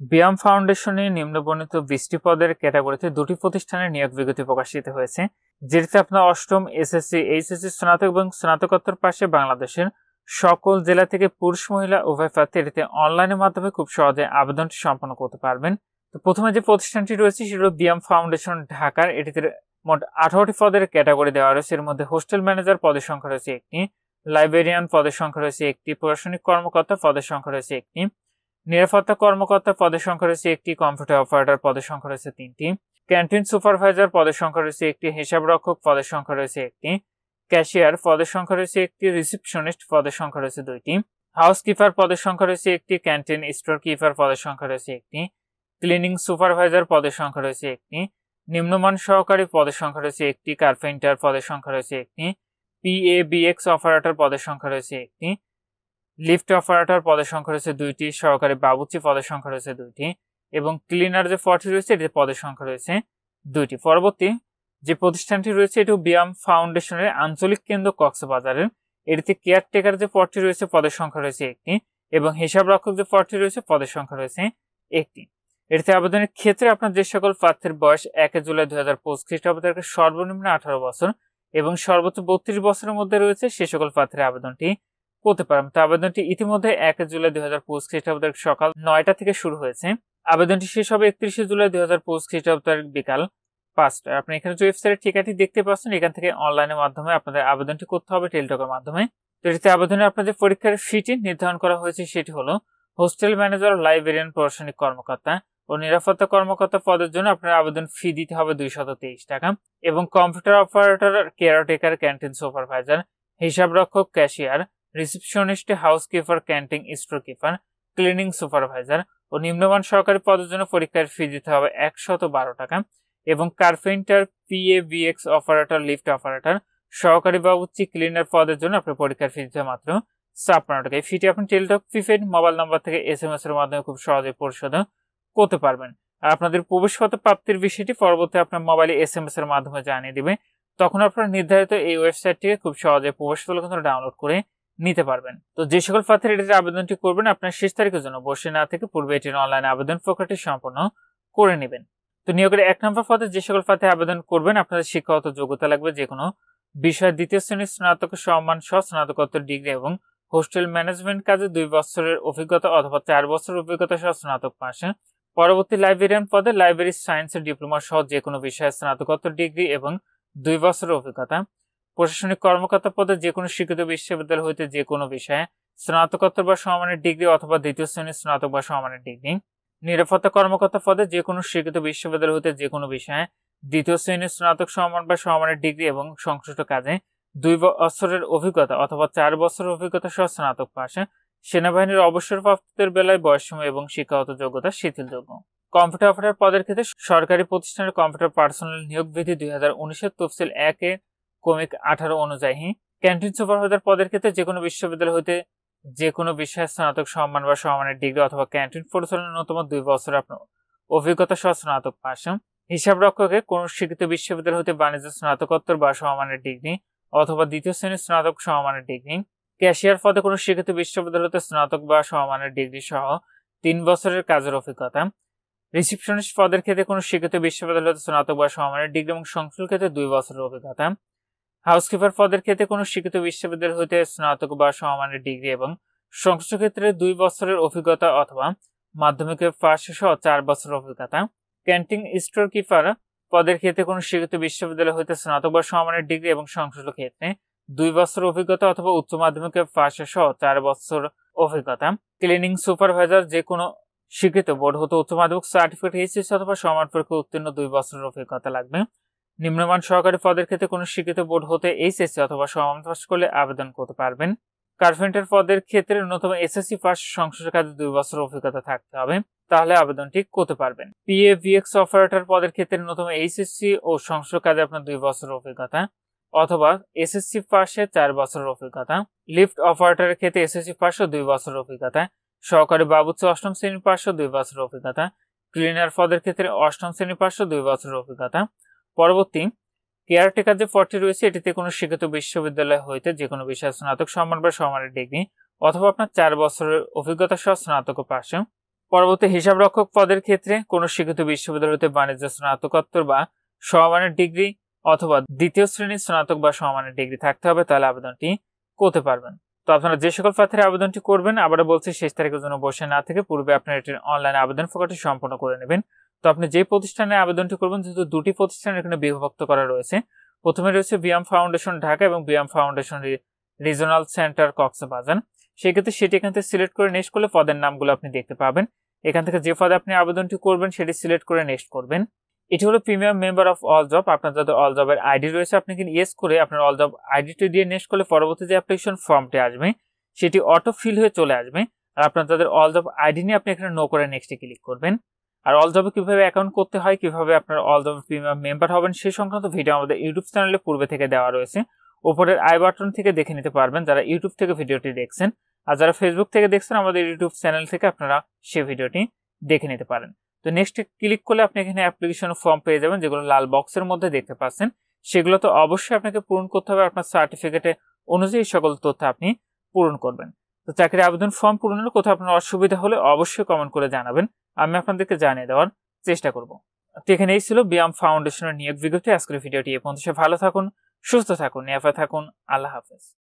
বিয়াম ফাউন্ডেশনে নিম্নবর্ণিত 20টি পদের ক্যাটাগরিতে দুটি প্রতিষ্ঠানের নিয়োগ বিজ্ঞপ্তি প্রকাশিত হয়েছে, যেটিতে আপনার অষ্টম এসএসসি, এইচএসসি, স্নাতক এবং স্নাতকোত্তর পাশে বাংলাদেশের সকল জেলা থেকে পুরুষ মহিলা উভয় প্রার্থী এটিতে অনলাইনের মাধ্যমে খুব সহজে আবেদনটি সম্পন্ন করতে পারবেন। তো প্রথমে যে প্রতিষ্ঠানটি রয়েছে সেটি হল বিয়াম ফাউন্ডেশন ঢাকার। এটিতে মোট 18টি পদের ক্যাটাগরি দেওয়া রয়েছে। এর মধ্যে হোস্টেল ম্যানেজার পদের সংখ্যা রয়েছে একটি, লাইব্রেরিয়ান পদের সংখ্যা রয়েছে একটি, প্রশাসনিক কর্মকর্তা পদের সংখ্যা রয়েছে একটি, নিরাপত্তা কর্মকর্তা পদের সংখ্যা রয়েছে একটি, কম্পিউটার অপারেটর পদের সংখ্যা রয়েছে 3টি, ক্যান্টিন সুপারভাইজার পদের সংখ্যা রয়েছে একটি, হিসাবরক্ষক পদের সংখ্যা রয়েছে একটি, ক্যাশিয়ার পদের সংখ্যা রয়েছে একটি, রিসিপশনিস্ট পদের সংখ্যা রয়েছে 2টি, হাউসকিপার পদের সংখ্যা রয়েছে একটি, ক্যান্টিন স্টোর কিপার পদের সংখ্যা রয়েছে একটি, ক্লিনিং সুপারভাইজার পদের সংখ্যা রয়েছে একটি, নিম্নমান সহকারী পদের সংখ্যা রয়েছে একটি, কার্পেন্টার পদের সংখ্যা রয়েছে একটি, পিএবিএক্স অপারেটর পদের সংখ্যা রয়েছে একটি, লিফট অপারেটর পদের সংখ্যা রয়েছে 2টি, সহকারী বাবুর্চি পদের সংখ্যা রয়েছে 2টি এবং ক্লিনার যে পদটি রয়েছে এটিতে পদের সংখ্যা রয়েছে 2টি। পরবর্তী যে প্রতিষ্ঠানটি রয়েছে এটি বিয়াম ফাউন্ডেশনের আঞ্চলিক কেন্দ্র কক্সবাজারের। এটিতে কেয়ারটেকার যে পদটি রয়েছে পদের সংখ্যা রয়েছে একটি এবং হিসাবরক্ষক যে পদটি রয়েছে পদের সংখ্যা রয়েছে একটি। এটিতে আবেদনের ক্ষেত্রে আপনার যে সকল প্রার্থীর বয়স 1 জুলাই 2025 খ্রিস্টাব্দ থেকে সর্বনিম্ন 18 বছর এবং সর্বোচ্চ 32 বছরের মধ্যে রয়েছে সে সকল প্রার্থীর আবেদনটি করতে পারবেন। তো আবেদনটি ইতিমধ্যে 1 জুলাই 2025 খ্রিস্টাব্দ সকাল 9টা থেকে শুরু হয়েছে। আবেদনটি শেষ হবে 31 জুলাই 2025 খ্রিস্টাব্দ বিকাল 5টায়। আপনি এখানে যে ওয়েবসাইটের ঠিকানাটি দেখতে পাচ্ছেন, এখান থেকে অনলাইনের মাধ্যমে আপনাদের আবেদনটি করতে হবে টেলিটকের মাধ্যমে। তো এটিতে আবেদনে আপনাদের পরীক্ষার ফিটি নির্ধারণ করা হয়েছে, সেটি হলো হোস্টেল ম্যানেজার, লাইব্রেরিয়ান, প্রশাসনিক কর্মকর্তা ও নিরাপত্তা কর্মকর্তা পদের জন্য আপনার আবেদন ফি দিতে হবে 223 টাকা এবং computer operator, caretaker, canteen supervisor, হিসাবরক্ষক, cashier, receptionist, housekeeper, canteen store keeper, cleaning supervisor ও নিম্নমান সহকারী পদের জন্য পরীক্ষার ফি দিতে হবে 112 টাকা এবং কার্পেন্টার, পিএবিএক্স অপারেটর, লিফট অপারেটর, সহকারী বাবুর্চি, ক্লিনার পদের জন্য আপনার পরীক্ষার ফি দিতে মাত্র 56 টাকা। এই ফিটি আপনি টেলিটক প্রিপেড মোবাইল নাম্বার থেকে SMS এর মাধ্যমে খুব সহজে পরিশোধ করতে পারবেন। আর আপনাদের প্রবেশপত্র প্রাপ্তির বিষয়টি পরবর্তী আপনার মোবাইলে SMS এর মাধ্যমে জানিয়ে দিবে। তখন আপনারা নির্ধারিত এই ওয়েবসাইটটিকে খুব সহজে প্রবেশপত্র কিন্তু ডাউনলোড করে নিতে পারবেন। তো যে সকল প্রার্থীরা এটিতে আবেদনটি করবেন আপনার শেষ তারিখের জন্য বসে না থেকে পূর্বে এটির অনলাইন আবেদন প্রক্রিয়াটি সম্পন্ন করে নেবেন। তো নিয়োগের 1 নম্বর পদে যে সকল প্রার্থী আবেদন করবেন আপনাদের শিক্ষাগত যোগ্যতা লাগবে যে কোনো বিষয় দ্বিতীয় শ্রেণীর স্নাতক সম্মান সহ স্নাতকোত্তর ডিগ্রি এবং হোস্টেল ম্যানেজমেন্ট কাজে 2 বছরের অভিজ্ঞতা অথবা 4 বছরের অভিজ্ঞতা সহ স্নাতক পাশে। পরবর্তী লাইব্রেরিয়ান পদে লাইব্রেরি সায়েন্সের ডিপ্লোমা সহ যে কোনো বিষয়ে স্নাতকোত্তর ডিগ্রি এবং 2 বছরের অভিজ্ঞতা। প্রশাসনিক কর্মকর্তা পদে যে কোনো স্বীকৃত বিশ্ববিদ্যালয় হইতে যে কোনো বিষয়ে স্নাতকোত্তর বা সমমানের ডিগ্রি অথবা দ্বিতীয় শ্রেণীর স্নাতক বা সমমানের ডিগ্রি। নিরাপত্তা কর্মকর্তা পদে যে কোনো স্বীকৃত বিশ্ববিদ্যালয় হইতে যে কোনো বিষয়ে দ্বিতীয় শ্রেণীর স্নাতক সমমান বা সমমানের ডিগ্রি এবং সংশ্লিষ্ট কাজে 2 বছরের অভিজ্ঞতা অথবা 4 বছরের অভিজ্ঞতা সহ স্নাতক পাশে। সেনাবাহিনীর অবসরপ্রাপ্তদের বেলায় বয়সসীমা এবং শিক্ষাগত যোগ্যতা শিথিলযোগ্য। কম্পিউটার অপারেটর পদের ক্ষেত্রে সরকারি প্রতিষ্ঠানের কম্পিউটার পার্সোনাল নিয়োগ বিধি 2019 তফসিল 1 ক্রমিক 18 অনুযায়ী। ক্যান্টিন সুপারভাইজার পদের ক্ষেত্রে যে কোনো বিশ্ববিদ্যালয় হইতে যে কোনো বিষয়ে স্নাতক সম্মান বা সমমানের ডিগ্রি অথবা ক্যান্টিন পরিচালনার ন্যূনতম 2 বছর আপনার অভিজ্ঞতা সহ স্নাতক পাশে। হিসাবরক্ষকে কোন স্বীকৃত বিশ্ববিদ্যালয় হইতে বাণিজ্য স্নাতকোত্তর বা সমমানের ডিগ্রি অথবা দ্বিতীয় শ্রেণীর স্নাতক সমমানের ডিগ্রি। ক্যাশিয়ার পদে কোন স্বীকৃত বিশ্ববিদ্যালয় হইতে স্নাতক বা সমমানের ডিগ্রি সহ 3 বছরের কাজের অভিজ্ঞতা। রিসিপশনিস্ট পদের ক্ষেত্রে কোন স্বীকৃত বিশ্ববিদ্যালয় হইতে স্নাতক বা সমমানের ডিগ্রি এবং সংশ্লিষ্ট ক্ষেত্রে 2 বছরের অভিজ্ঞতা। হাউসকিপার পদের ক্ষেত্রে কোন স্বীকৃত বিশ্ববিদ্যালয় হইতে স্নাতক বা সমমানের ডিগ্রি এবং সংশ্লিষ্ট ক্ষেত্রে 2 বছরের অভিজ্ঞতা অথবা মাধ্যমিকে পাশ সহ 4 বছরের অভিজ্ঞতা। ক্যান্টিন স্টোর কিপার পদের ক্ষেত্রে কোন স্বীকৃত বিশ্ববিদ্যালয় হইতে স্নাতক বা সমমানের ডিগ্রি এবং সংশ্লিষ্ট ক্ষেত্রে 2 বছরের অভিজ্ঞতা অথবা উচ্চ মাধ্যমিকে পাশ সহ 4 বছর অভিজ্ঞতা। ক্লিনিং সুপারভাইজার যে কোনো স্বীকৃত বোর্ড হতে উচ্চ মাধ্যমিক সার্টিফিকেট এইচএসসি অথবা সমান পরীক্ষায় উত্তীর্ণ 2 বছরের অভিজ্ঞতা লাগবে। নিম্নমান সহকারী পদের ক্ষেত্রে কোন স্বীকৃত বোর্ড হতে এইচএসসি অথবা সমান পাস করলে আবেদন করতে পারবেন। কার্পেন্টার পদের ক্ষেত্রে ন্যূনতম এসএসসি পাস সংশ্লিষ্ট কাজে 2 বছরের অভিজ্ঞতা থাকতে হবে, তাহলে আবেদনটি করতে পারবেন। পিএভিএক্স অপারেটর পদের ক্ষেত্রে ন্যূনতম এইচএসসি ও সংশ্লিষ্ট কাজে আপনার 2 বছরের অভিজ্ঞতা অথবা এসএসসি পাশে 4 বছরের অভিজ্ঞতা। লিফট অপারেটরের ক্ষেত্রে এসএসসি পাশে 2 বছরের অভিজ্ঞতা। সহকারী বাবুর্চি 8ম শ্রেণীর পাশে 2 বছরের অভিজ্ঞতা। ক্লিনার পদের ক্ষেত্রে 8ম শ্রেণীর পাশে 2 বছরের অভিজ্ঞতা। পরবর্তী কেয়ারটেকার যে পদটি রয়েছে এটিতে কোনো স্বীকৃত বিশ্ববিদ্যালয় হইতে যে কোনো বিষয়ে স্নাতক সম্মান বা সমমানের ডিগ্রি অথবা আপনার 4 বছরের অভিজ্ঞতা সহ স্নাতক পাশে। পরবর্তী হিসাবরক্ষক পদের ক্ষেত্রে কোনো স্বীকৃত বিশ্ববিদ্যালয় হতে বাণিজ্য স্নাতকোত্তর বা সমমানের ডিগ্রি অথবা দ্বিতীয় শ্রেণীর স্নাতক বা সমমানের ডিগ্রি থাকতে হবে, তাহলে আবেদনটি করতে পারবেন। তো আপনারা যে সকল প্রার্থীরা আবেদনটি করবেন, আবারও বলছি, শেষ তারিখের জন্য বসে না থেকে পূর্বে আপনার এটির অনলাইনে আবেদন প্রক্রিয়াটি সম্পন্ন করে নেবেন। তো আপনি যে প্রতিষ্ঠানে আবেদনটি করবেন, যেহেতু দুটি প্রতিষ্ঠান এখানে বিভক্ত করা রয়েছে, প্রথমে রয়েছে বিয়াম ফাউন্ডেশন ঢাকা এবং BIAM foundation regional centre Cox's Bazar. সেক্ষেত্রে সেটি এখান থেকে সিলেক্ট করে নেক্সট করলে পদের নামগুলো আপনি দেখতে পাবেন। এখান থেকে যে পদে আপনি আবেদনটি করবেন সেটি সিলেক্ট করে নেক্সট করবেন। এটি হলো premium member of all job. আপনার যাদের অল জবের আইডি রয়েছে, আপনি কিন্তু ইয়েস করে আপনার অল জব আইডিটি দিয়ে নেক্সট করলে পরবর্তী যে অ্যাপ্লিকেশন ফর্মটি আসবে সেটি অটো ফিল হয়ে চলে আসবে। আর আপনার যাদের অল জব আইডি নিয়ে আপনি এখানে নো করে নেক্সটে ক্লিক করবেন। আর অল জবে কিভাবে অ্যাকাউন্ট করতে হয়, কিভাবে আপনার অল জব প্রিমিয়াম মেম্বার হবেন সেই সংক্রান্ত ভিডিও আমাদের ইউটিউব চ্যানেলে পূর্বে থেকে দেওয়া রয়েছে। উপরের আই বাটন থেকে দেখে নিতে পারবেন যারা ইউটিউব থেকে ভিডিওটি দেখছেন। আর যারা ফেসবুক থেকে দেখছেন, আমাদের ইউটিউব চ্যানেল থেকে আপনারা সেই ভিডিওটি দেখে নিতে পারেন। তো নেক্সটে ক্লিক করলে আপনি এখানে অ্যাপ্লিকেশন ফর্ম পেয়ে যাবেন, যেগুলো লাল বক্সের মধ্যে দেখতে পাচ্ছেন। সেগুলো তো অবশ্যই আপনাকে পূরণ করতে হবে। আপনার সার্টিফিকেটে অনুযায়ী সকল তথ্য আপনি পূরণ করবেন। তো চাকরির আবেদন ফর্ম পূরণের কোথাও আপনার অসুবিধা হলে অবশ্যই কমেন্ট করে জানাবেন, আমি আপনাদেরকে জানিয়ে দেওয়ার চেষ্টা করব। তো এখানে এই ছিল বিয়াম ফাউন্ডেশনের নিয়োগ বিজ্ঞপ্তি। আজকের ভিডিওটি এ পর্যন্ত। ভালো থাকুন, সুস্থ থাকুন, নিরাপদে থাকুন। আল্লাহ হাফেজ।